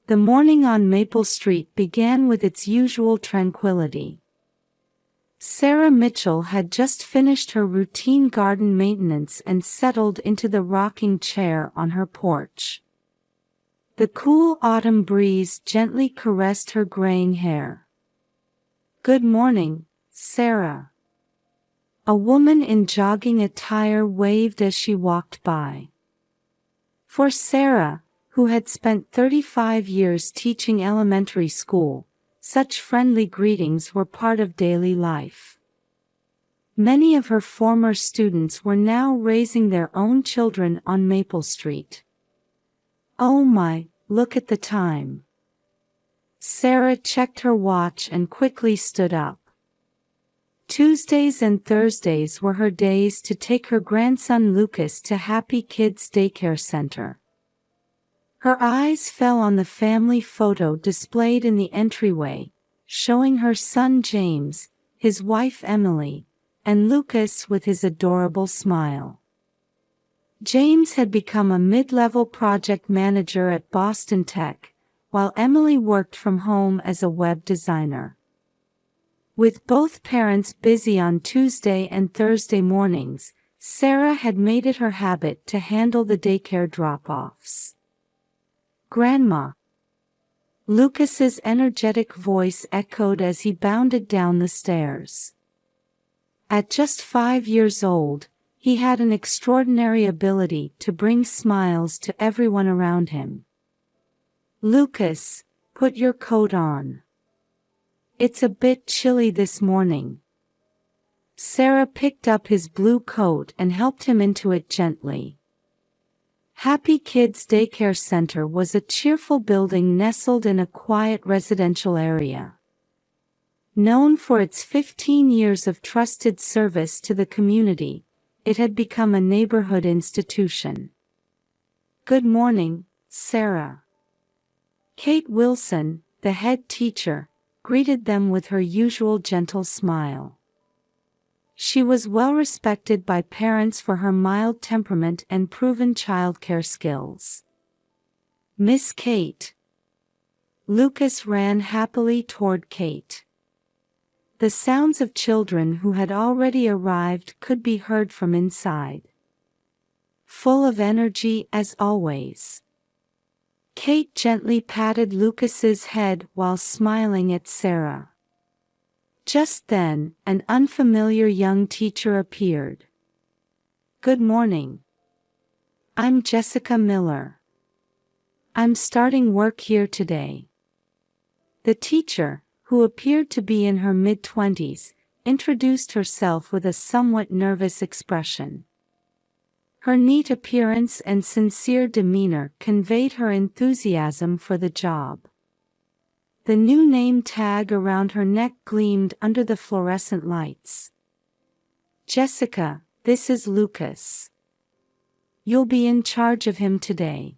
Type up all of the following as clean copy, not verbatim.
The morning on Maple Street began with its usual tranquility. Sarah Mitchell had just finished her routine garden maintenance and settled into the rocking chair on her porch. The cool autumn breeze gently caressed her graying hair. "Good morning, Sarah." A woman in jogging attire waved as she walked by. For Sarah, who had spent 35 years teaching elementary school, such friendly greetings were part of daily life. Many of her former students were now raising their own children on Maple Street. "Oh my, look at the time." Sarah checked her watch and quickly stood up. Tuesdays and Thursdays were her days to take her grandson Lucas to Happy Kids Daycare Center. Her eyes fell on the family photo displayed in the entryway, showing her son James, his wife Emily, and Lucas with his adorable smile. James had become a mid-level project manager at Boston Tech, while Emily worked from home as a web designer. With both parents busy on Tuesday and Thursday mornings, Sarah had made it her habit to handle the daycare drop-offs. "Grandma." Lucas's energetic voice echoed as he bounded down the stairs. At just 5 years old, he had an extraordinary ability to bring smiles to everyone around him. "Lucas, put your coat on. It's a bit chilly this morning." Sarah picked up his blue coat and helped him into it gently. Happy Kids Daycare Center was a cheerful building nestled in a quiet residential area. Known for its 15 years of trusted service to the community, it had become a neighborhood institution. "Good morning, Sarah." Kate Wilson, the head teacher, greeted them with her usual gentle smile. She was well respected by parents for her mild temperament and proven childcare skills. "Miss Kate." Lucas ran happily toward Kate. The sounds of children who had already arrived could be heard from inside. Full of energy as always. Kate gently patted Lucas's head while smiling at Sarah. Just then, an unfamiliar young teacher appeared. "Good morning. I'm Jessica Miller. I'm starting work here today." The teacher, who appeared to be in her mid-20s, introduced herself with a somewhat nervous expression. Her neat appearance and sincere demeanor conveyed her enthusiasm for the job. The new name tag around her neck gleamed under the fluorescent lights. "Jessica, this is Lucas. You'll be in charge of him today."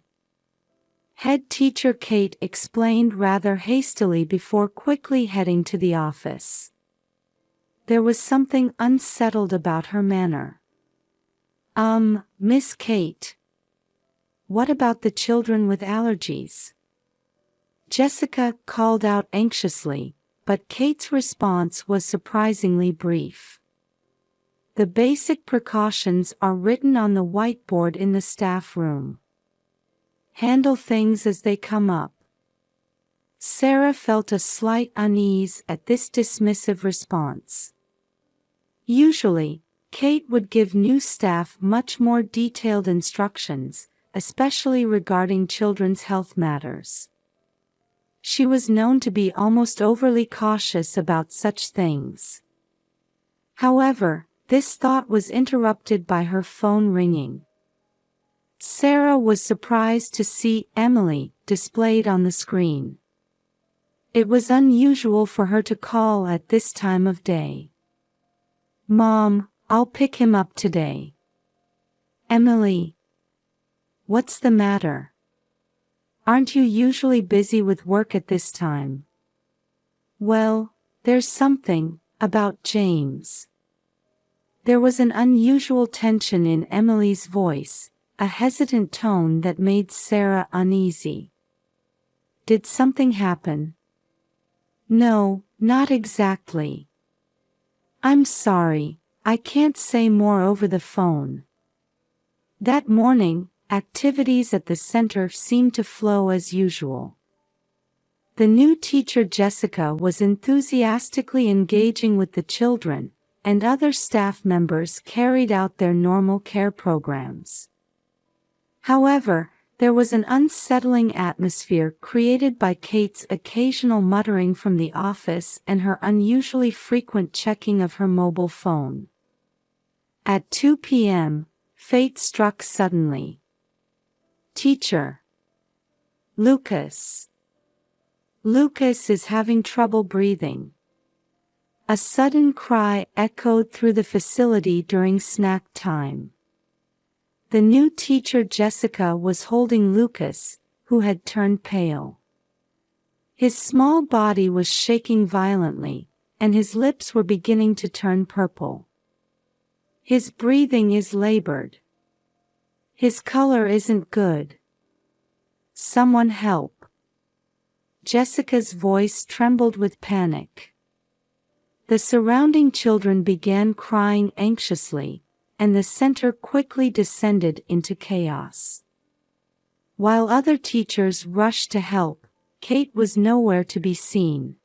Head teacher Kate explained rather hastily before quickly heading to the office. There was something unsettled about her manner. Miss Kate. What about the children with allergies?" Jessica called out anxiously, but Kate's response was surprisingly brief. "The basic precautions are written on the whiteboard in the staff room. Handle things as they come up." Sarah felt a slight unease at this dismissive response. Usually, Kate would give new staff much more detailed instructions, especially regarding children's health matters. She was known to be almost overly cautious about such things. However, this thought was interrupted by her phone ringing. Sarah was surprised to see Emily displayed on the screen. It was unusual for her to call at this time of day. "Mom, I'll pick him up today." "Emily. What's the matter? Aren't you usually busy with work at this time?" "Well, there's something about James." There was an unusual tension in Emily's voice, a hesitant tone that made Sarah uneasy. did something happen? No, not exactly. I'm sorry, I can't say more over the phone. That morning, activities at the center seemed to flow as usual. The new teacher Jessica was enthusiastically engaging with the children, and other staff members carried out their normal care programs. However, there was an unsettling atmosphere created by Kate's occasional muttering from the office and her unusually frequent checking of her mobile phone. At 2 p.m., fate struck suddenly. Teacher. Lucas. Lucas is having trouble breathing. A sudden cry echoed through the facility during snack time. The new teacher Jessica was holding Lucas, who had turned pale. His small body was shaking violently, and his lips were beginning to turn purple. His breathing is labored. His color isn't good. Someone help. Jessica's voice trembled with panic. The surrounding children began crying anxiously, and the center quickly descended into chaos. While other teachers rushed to help, Kate was nowhere to be seen.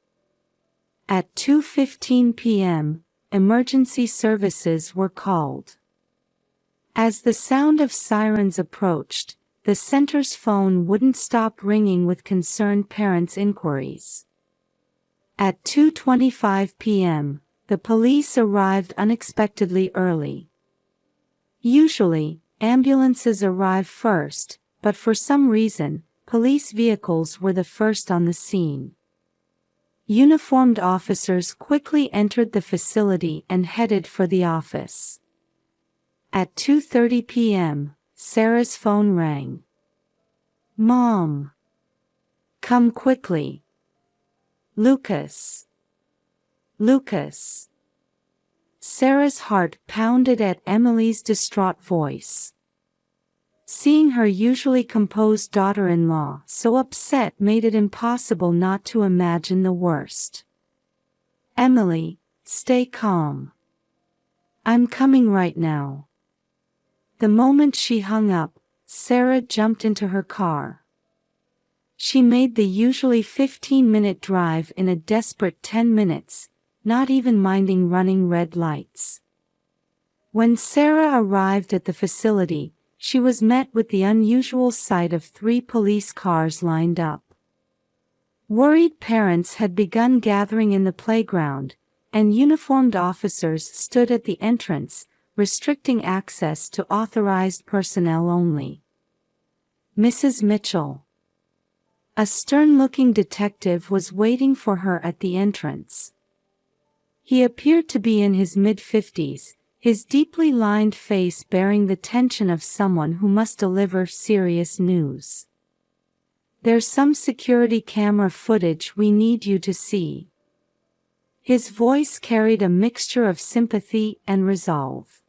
At 2:15 p.m., emergency services were called. As the sound of sirens approached, the center's phone wouldn't stop ringing with concerned parents' inquiries. At 2:25 p.m., the police arrived unexpectedly early. Usually, ambulances arrive first, but for some reason, police vehicles were the first on the scene. Uniformed officers quickly entered the facility and headed for the office. At 2:30 p.m., Sarah's phone rang. Mom. Come quickly. Lucas. Lucas. Sarah's heart pounded at Emily's distraught voice. Seeing her usually composed daughter-in-law so upset made it impossible not to imagine the worst. Emily, stay calm. I'm coming right now. The moment she hung up, Sarah jumped into her car. She made the usually 15-minute drive in a desperate 10 minutes, not even minding running red lights. When Sarah arrived at the facility, she was met with the unusual sight of 3 police cars lined up. Worried parents had begun gathering in the playground, and uniformed officers stood at the entrance, restricting access to authorized personnel only. Mrs. Mitchell. A stern-looking detective was waiting for her at the entrance. He appeared to be in his mid-50s, his deeply lined face bearing the tension of someone who must deliver serious news. There's some security camera footage we need you to see. His voice carried a mixture of sympathy and resolve.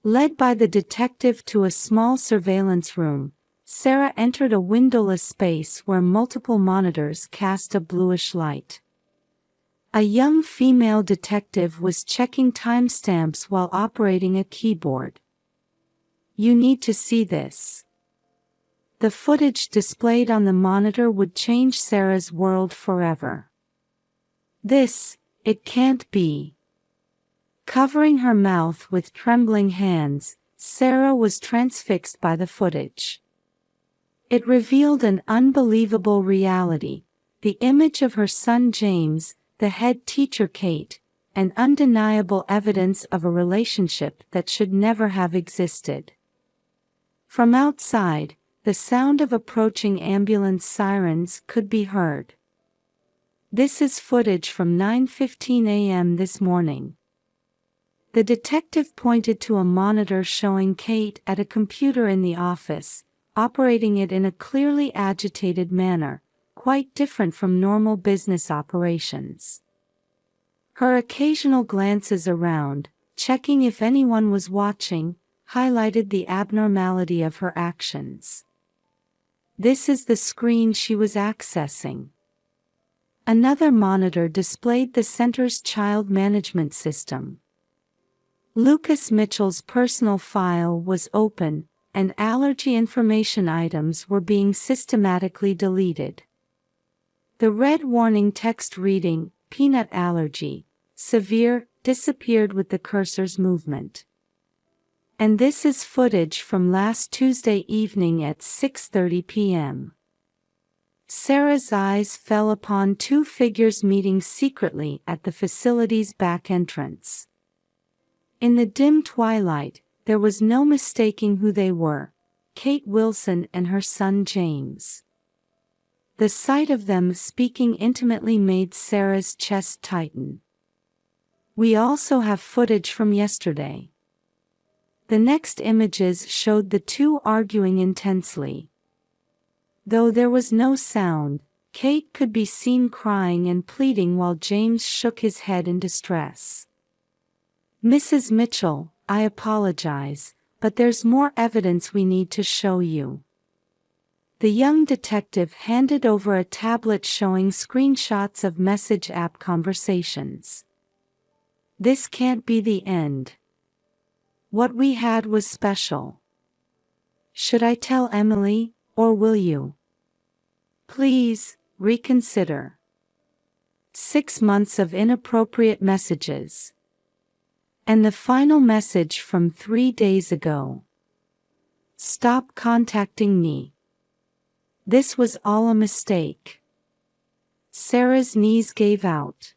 Led by the detective to a small surveillance room, Sarah entered a windowless space where multiple monitors cast a bluish light. A young female detective was checking timestamps while operating a keyboard. You need to see this. The footage displayed on the monitor would change Sarah's world forever. It can't be. Covering her mouth with trembling hands, Sarah was transfixed by the footage. It revealed an unbelievable reality, the image of her son James, the head teacher Kate, and undeniable evidence of a relationship that should never have existed. From outside, the sound of approaching ambulance sirens could be heard. This is footage from 9:15 a.m. this morning. The detective pointed to a monitor showing Kate at a computer in the office, operating it in a clearly agitated manner, quite different from normal business operations. Her occasional glances around, checking if anyone was watching, highlighted the abnormality of her actions. This is the screen she was accessing. Another monitor displayed the center's child management system. Lucas Mitchell's personal file was open, and allergy information items were being systematically deleted. The red warning text reading, "Peanut allergy, severe," disappeared with the cursor's movement. And this is footage from last Tuesday evening at 6:30 p.m. Sarah's eyes fell upon two figures meeting secretly at the facility's back entrance. In the dim twilight, there was no mistaking who they were: Kate Wilson and her son James. The sight of them speaking intimately made Sarah's chest tighten. We also have footage from yesterday. The next images showed the two arguing intensely. Though there was no sound, Kate could be seen crying and pleading while James shook his head in distress. "Mrs. Mitchell, I apologize, but there's more evidence we need to show you." The young detective handed over a tablet showing screenshots of message app conversations. "This can't be the end. What we had was special. Should I tell Emily, or will you? Please, reconsider." 6 months of inappropriate messages. And the final message from 3 days ago. "Stop contacting me. This was all a mistake." Sarah's knees gave out.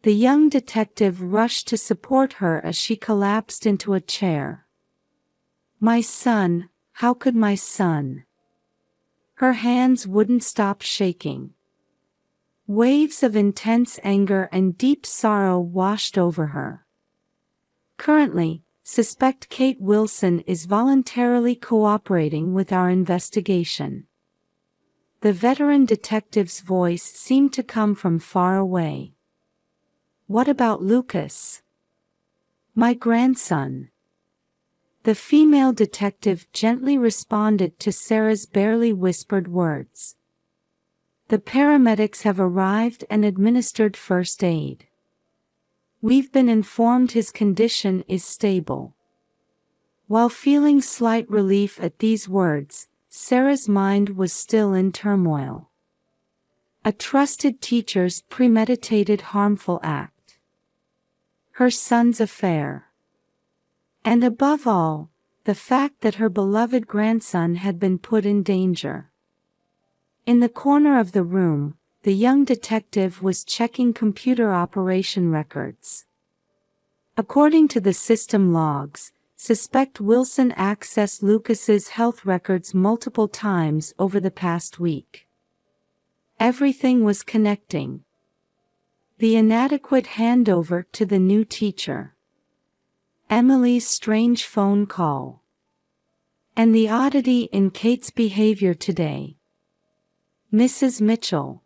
The young detective rushed to support her as she collapsed into a chair. "My son, how could my son?" Her hands wouldn't stop shaking. Waves of intense anger and deep sorrow washed over her. "Currently, suspect Kate Wilson is voluntarily cooperating with our investigation." The veteran detective's voice seemed to come from far away. "What about Lucas? My grandson?" The female detective gently responded to Sarah's barely whispered words. "The paramedics have arrived and administered first aid. We've been informed his condition is stable." While feeling slight relief at these words, Sarah's mind was still in turmoil. A trusted teacher's premeditated harmful act. Her son's affair. And above all, the fact that her beloved grandson had been put in danger. In the corner of the room, the young detective was checking computer operation records. According to the system logs, suspect Wilson accessed Lucas's health records multiple times over the past week. Everything was connecting. The inadequate handover to the new teacher. Emily's strange phone call. And the oddity in Kate's behavior today. "Mrs. Mitchell."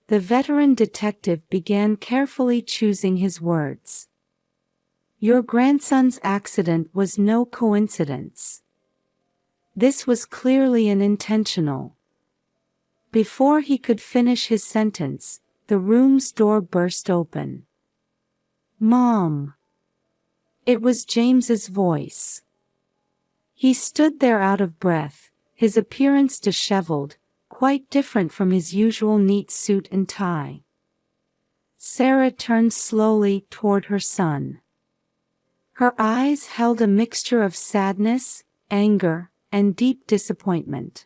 The veteran detective began carefully choosing his words. "Your grandson's accident was no coincidence. This was clearly an intentional." Before he could finish his sentence, the room's door burst open. "Mom." It was James's voice. He stood there out of breath, his appearance disheveled, quite different from his usual neat suit and tie. Sarah turned slowly toward her son. Her eyes held a mixture of sadness, anger, and deep disappointment.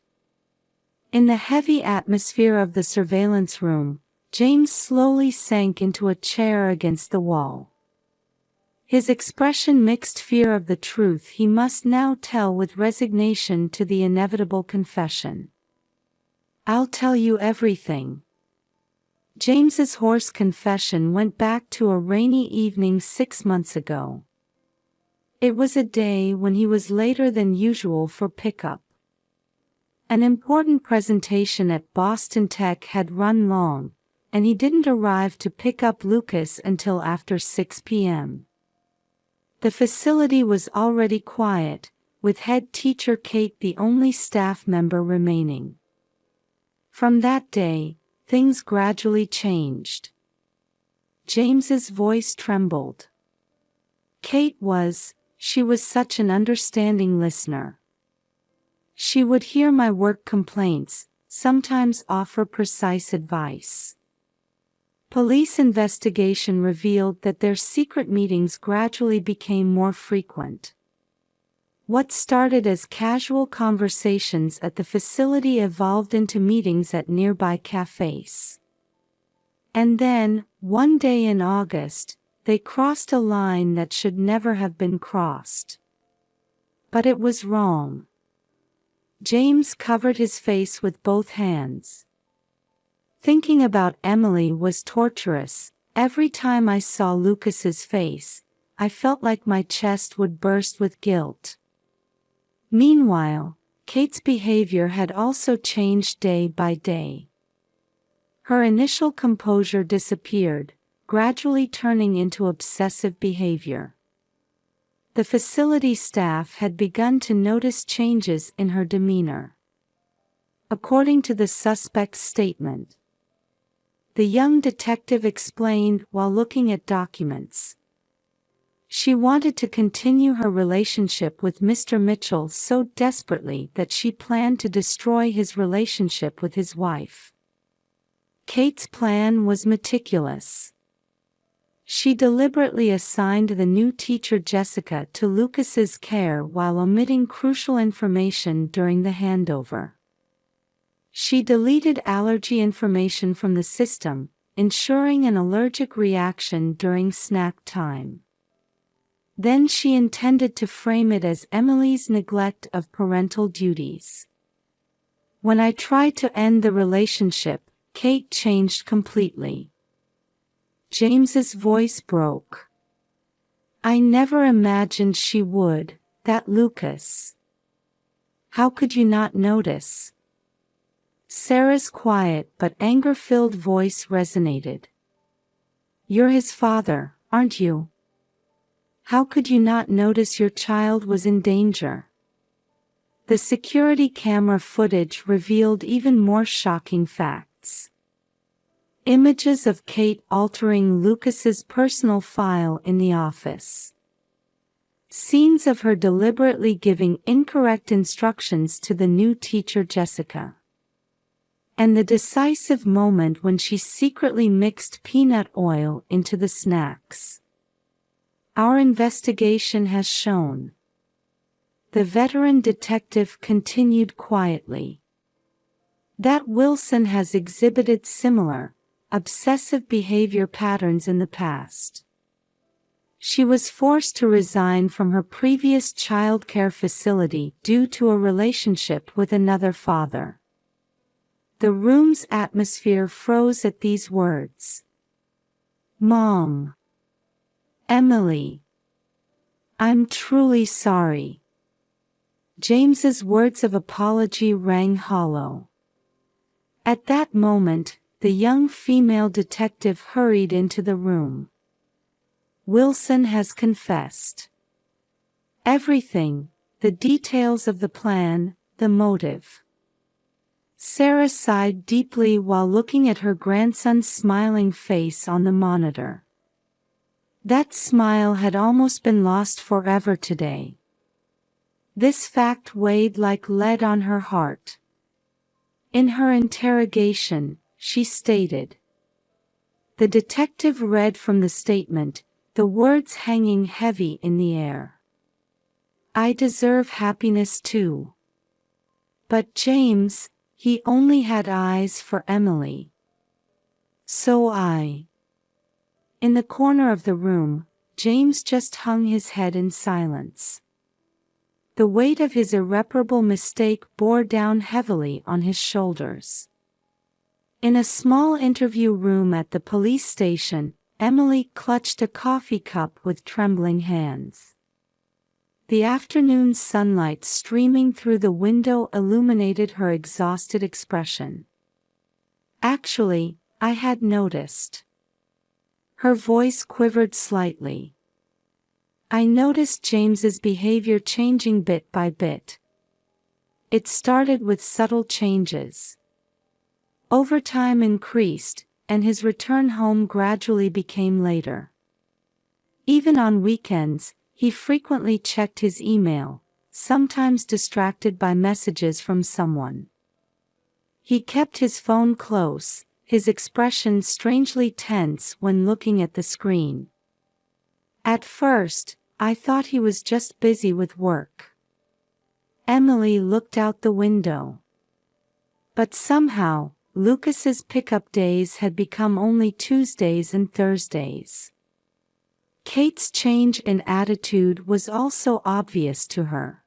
In the heavy atmosphere of the surveillance room, James slowly sank into a chair against the wall. His expression mixed fear of the truth he must now tell with resignation to the inevitable confession. "I'll tell you everything." James's hoarse confession went back to a rainy evening 6 months ago. It was a day when he was later than usual for pickup. An important presentation at Boston Tech had run long, and he didn't arrive to pick up Lucas until after 6 p.m. The facility was already quiet, with head teacher Kate the only staff member remaining. From that day, things gradually changed. James's voice trembled. She was such an understanding listener. She would hear my work complaints, sometimes offer precise advice. Police investigation revealed that their secret meetings gradually became more frequent. What started as casual conversations at the facility evolved into meetings at nearby cafes. And then, one day in August, they crossed a line that should never have been crossed. But it was wrong. James covered his face with both hands. Thinking about Emily was torturous. Every time I saw Lucas's face, I felt like my chest would burst with guilt. Meanwhile, Kate's behavior had also changed day by day. Her initial composure disappeared, gradually turning into obsessive behavior. The facility staff had begun to notice changes in her demeanor. According to the suspect's statement, the young detective explained while looking at documents. She wanted to continue her relationship with Mr. Mitchell so desperately that she planned to destroy his relationship with his wife. Kate's plan was meticulous. She deliberately assigned the new teacher Jessica to Lucas's care while omitting crucial information during the handover. She deleted allergy information from the system, ensuring an allergic reaction during snack time. Then she intended to frame it as Emily's neglect of parental duties. When I tried to end the relationship, Kate changed completely. James's voice broke. I never imagined she would, that Lucas. How could you not notice? Sarah's quiet but anger-filled voice resonated. You're his father, aren't you? How could you not notice your child was in danger? The security camera footage revealed even more shocking facts. Images of Kate altering Lucas's personal file in the office. Scenes of her deliberately giving incorrect instructions to the new teacher Jessica. And the decisive moment when she secretly mixed peanut oil into the snacks. Our investigation has shown. The veteran detective continued quietly. That Wilson has exhibited similar, obsessive behavior patterns in the past. She was forced to resign from her previous childcare facility due to a relationship with another father. The room's atmosphere froze at these words. Mom. Emily. I'm truly sorry. James's words of apology rang hollow. At that moment, the young female detective hurried into the room. Wilson has confessed. Everything, the details of the plan, the motive. Sarah sighed deeply while looking at her grandson's smiling face on the monitor. That smile had almost been lost forever today. This fact weighed like lead on her heart. In her interrogation, she stated. The detective read from the statement, the words hanging heavy in the air. I deserve happiness too. But James, he only had eyes for Emily. So I. In the corner of the room, James just hung his head in silence. The weight of his irreparable mistake bore down heavily on his shoulders. In a small interview room at the police station, Emily clutched a coffee cup with trembling hands. The afternoon sunlight streaming through the window illuminated her exhausted expression. Actually, I had noticed. Her voice quivered slightly. I noticed James's behavior changing bit by bit. It started with subtle changes. Overtime increased, and his return home gradually became later. Even on weekends, he frequently checked his email, sometimes distracted by messages from someone. He kept his phone close, his expression strangely tense when looking at the screen. At first, I thought he was just busy with work. Emily looked out the window. But somehow, Lucas's pickup days had become only Tuesdays and Thursdays. Kate's change in attitude was also obvious to her.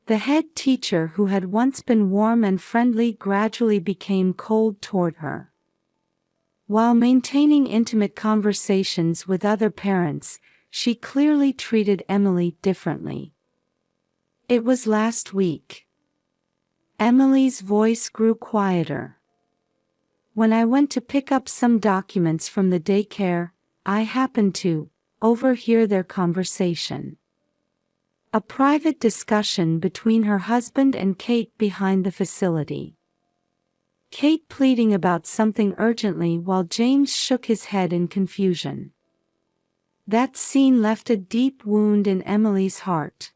The head teacher who had once been warm and friendly gradually became cold toward her. While maintaining intimate conversations with other parents, she clearly treated Emily differently. It was last week. Emily's voice grew quieter. When I went to pick up some documents from the daycare, I happened to overhear their conversation. A private discussion between her husband and Kate behind the facility. Kate pleading about something urgently while James shook his head in confusion. That scene left a deep wound in Emily's heart.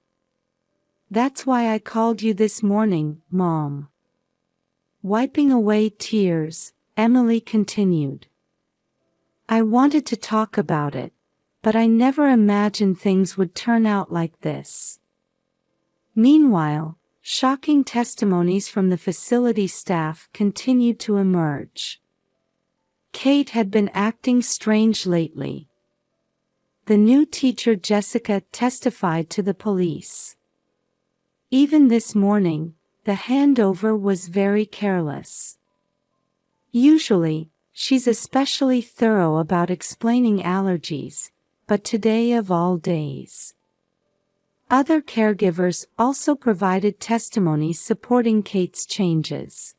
"That's why I called you this morning, Mom." Wiping away tears, Emily continued. "I wanted to talk about it, but I never imagined things would turn out like this." Meanwhile, shocking testimonies from the facility staff continued to emerge. Kate had been acting strange lately. The new teacher Jessica testified to the police. Even this morning, the handover was very careless. Usually, she's especially thorough about explaining allergies, but today of all days. Other caregivers also provided testimonies supporting Kate's changes.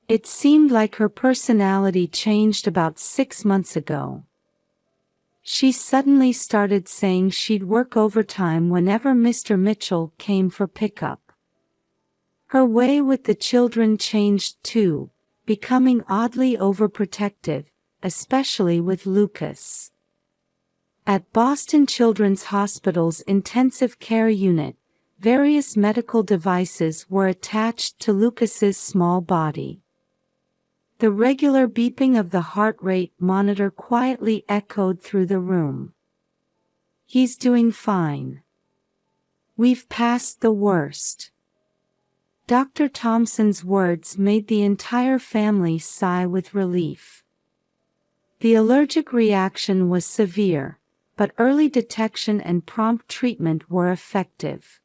It seemed like her personality changed about 6 months ago. She suddenly started saying she'd work overtime whenever Mr. Mitchell came for pickup. Her way with the children changed too, becoming oddly overprotective, especially with Lucas. At Boston Children's Hospital's intensive care unit, various medical devices were attached to Lucas's small body. The regular beeping of the heart rate monitor quietly echoed through the room. "He's doing fine. We've passed the worst." Dr. Thompson's words made the entire family sigh with relief. The allergic reaction was severe, but early detection and prompt treatment were effective.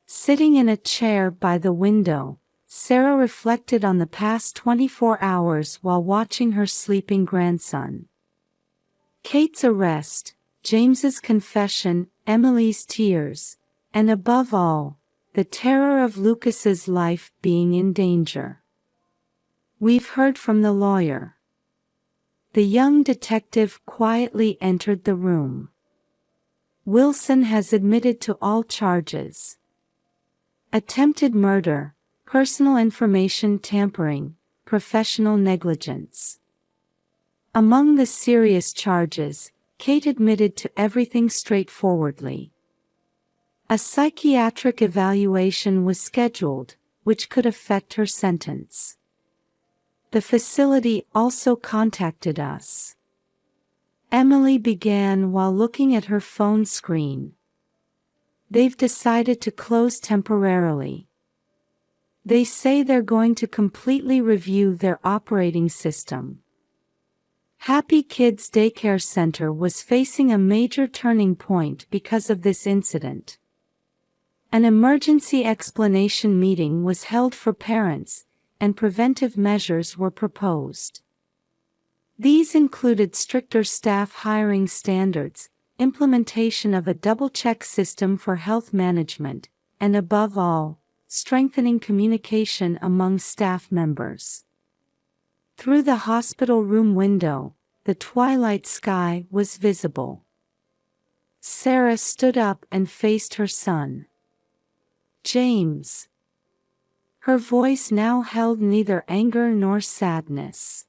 Sitting in a chair by the window, Sarah reflected on the past 24 hours while watching her sleeping grandson. Kate's arrest, James's confession, Emily's tears, and above all, the terror of Lucas's life being in danger. "We've heard from the lawyer." The young detective quietly entered the room. "Wilson has admitted to all charges. Attempted murder, personal information tampering, professional negligence." Among the serious charges, Kate admitted to everything straightforwardly. A psychiatric evaluation was scheduled, which could affect her sentence. The facility also contacted us. Emily began while looking at her phone screen. "They've decided to close temporarily. They say they're going to completely review their operating system." Happy Kids Daycare Center was facing a major turning point because of this incident. An emergency explanation meeting was held for parents, and preventive measures were proposed. These included stricter staff hiring standards, implementation of a double-check system for health management, and above all, strengthening communication among staff members. Through the hospital room window, the twilight sky was visible. Sarah stood up and faced her son. James. Her voice now held neither anger nor sadness.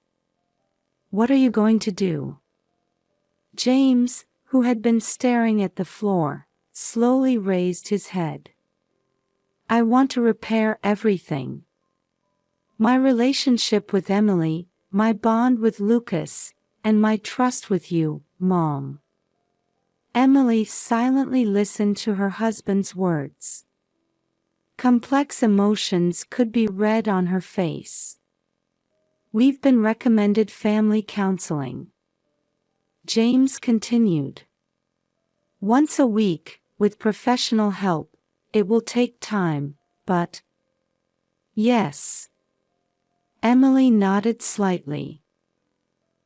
What are you going to do? James, who had been staring at the floor, slowly raised his head. I want to repair everything. My relationship with Emily, my bond with Lucas, and my trust with you, Mom. Emily silently listened to her husband's words. Complex emotions could be read on her face. We've been recommended family counseling. James continued. Once a week, with professional help. It will take time, but... Yes. Emily nodded slightly.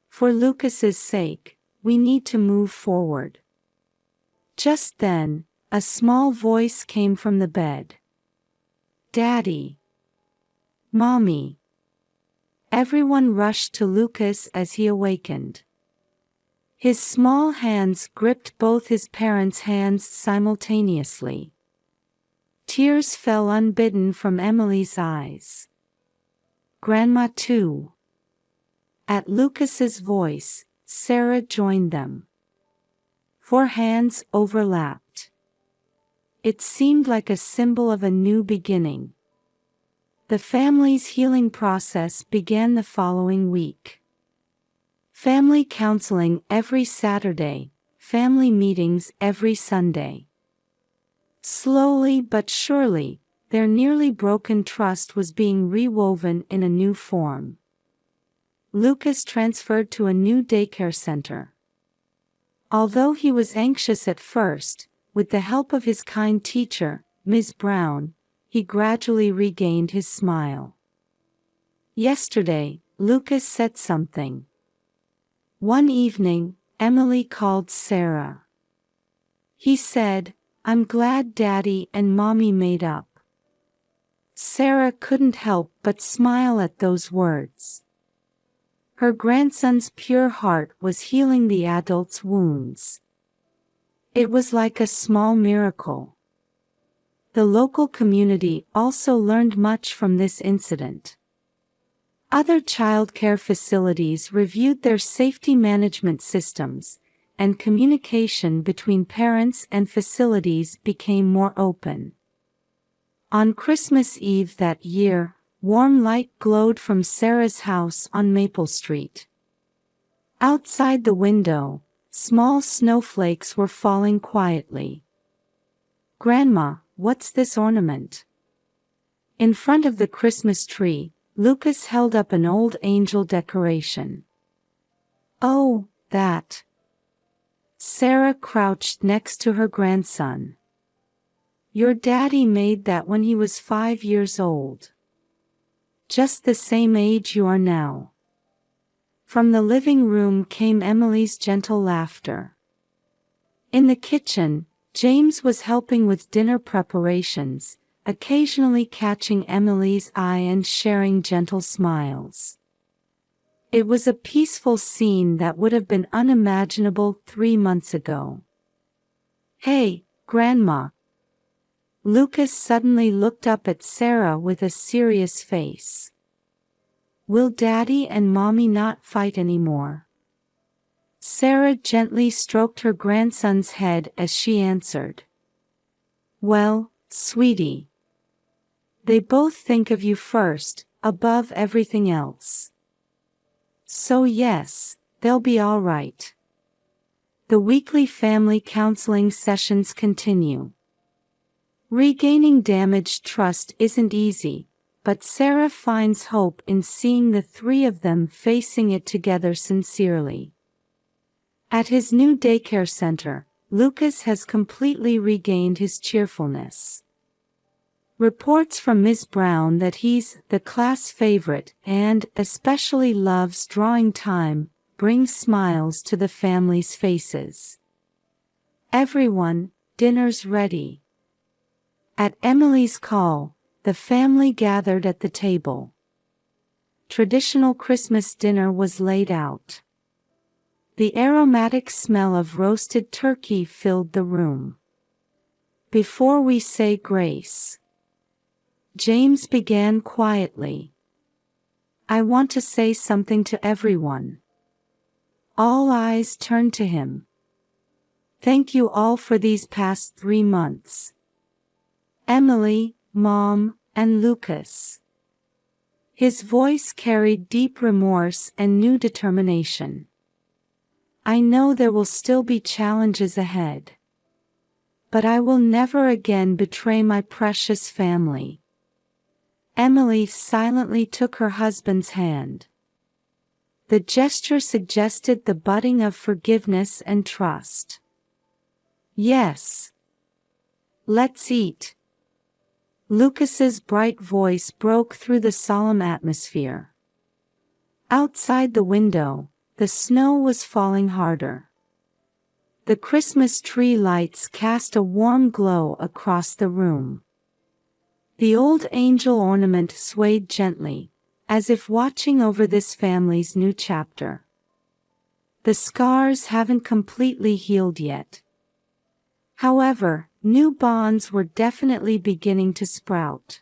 For Lucas's sake, we need to move forward. Just then, a small voice came from the bed. Daddy. Mommy. Everyone rushed to Lucas as he awakened. His small hands gripped both his parents' hands simultaneously. Tears fell unbidden from Emily's eyes. Grandma too. At Lucas's voice, Sarah joined them. 4 hands overlapped. It seemed like a symbol of a new beginning. The family's healing process began the following week. Family counseling every Saturday, family meetings every Sunday. Slowly but surely, their nearly broken trust was being rewoven in a new form. Lucas transferred to a new daycare center. Although he was anxious at first, with the help of his kind teacher, Ms. Brown, he gradually regained his smile. Yesterday, Lucas said something. One evening, Emily called Sarah. He said, I'm glad Daddy and Mommy made up. Sarah couldn't help but smile at those words. Her grandson's pure heart was healing the adult's wounds. It was like a small miracle. The local community also learned much from this incident. Other childcare facilities reviewed their safety management systems, and communication between parents and facilities became more open. On Christmas Eve that year, warm light glowed from Sarah's house on Maple Street. Outside the window, small snowflakes were falling quietly. Grandma, what's this ornament? In front of the Christmas tree, Lucas held up an old angel decoration. Oh, that. Sarah crouched next to her grandson. Your daddy made that when he was 5 years old. Just the same age you are now. From the living room came Emily's gentle laughter. In the kitchen, James was helping with dinner preparations, occasionally catching Emily's eye and sharing gentle smiles. It was a peaceful scene that would have been unimaginable 3 months ago. Hey, Grandma. Lucas suddenly looked up at Sarah with a serious face. Will Daddy and Mommy not fight anymore? Sarah gently stroked her grandson's head as she answered. Well, sweetie. They both think of you first, above everything else. So yes, they'll be all right. The weekly family counseling sessions continue. Regaining damaged trust isn't easy, but Sarah finds hope in seeing the 3 of them facing it together sincerely. At his new daycare center, Lucas has completely regained his cheerfulness. Reports from Ms. Brown that he's the class favorite and especially loves drawing time bring smiles to the family's faces. Everyone, dinner's ready. At Emily's call, the family gathered at the table. Traditional Christmas dinner was laid out. The aromatic smell of roasted turkey filled the room. Before we say grace, James began quietly, I want to say something to everyone. All eyes turned to him. Thank you all for these past 3 months. Emily, Mom, and Lucas. His voice carried deep remorse and new determination. I know there will still be challenges ahead. But I will never again betray my precious family. Emily silently took her husband's hand. The gesture suggested the budding of forgiveness and trust. Yes. Let's eat. Lucas's bright voice broke through the solemn atmosphere. Outside the window, the snow was falling harder. The Christmas tree lights cast a warm glow across the room. The old angel ornament swayed gently, as if watching over this family's new chapter. The scars haven't completely healed yet. However, new bonds were definitely beginning to sprout.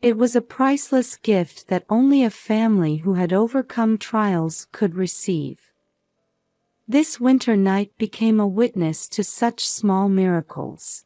It was a priceless gift that only a family who had overcome trials could receive. This winter night became a witness to such small miracles.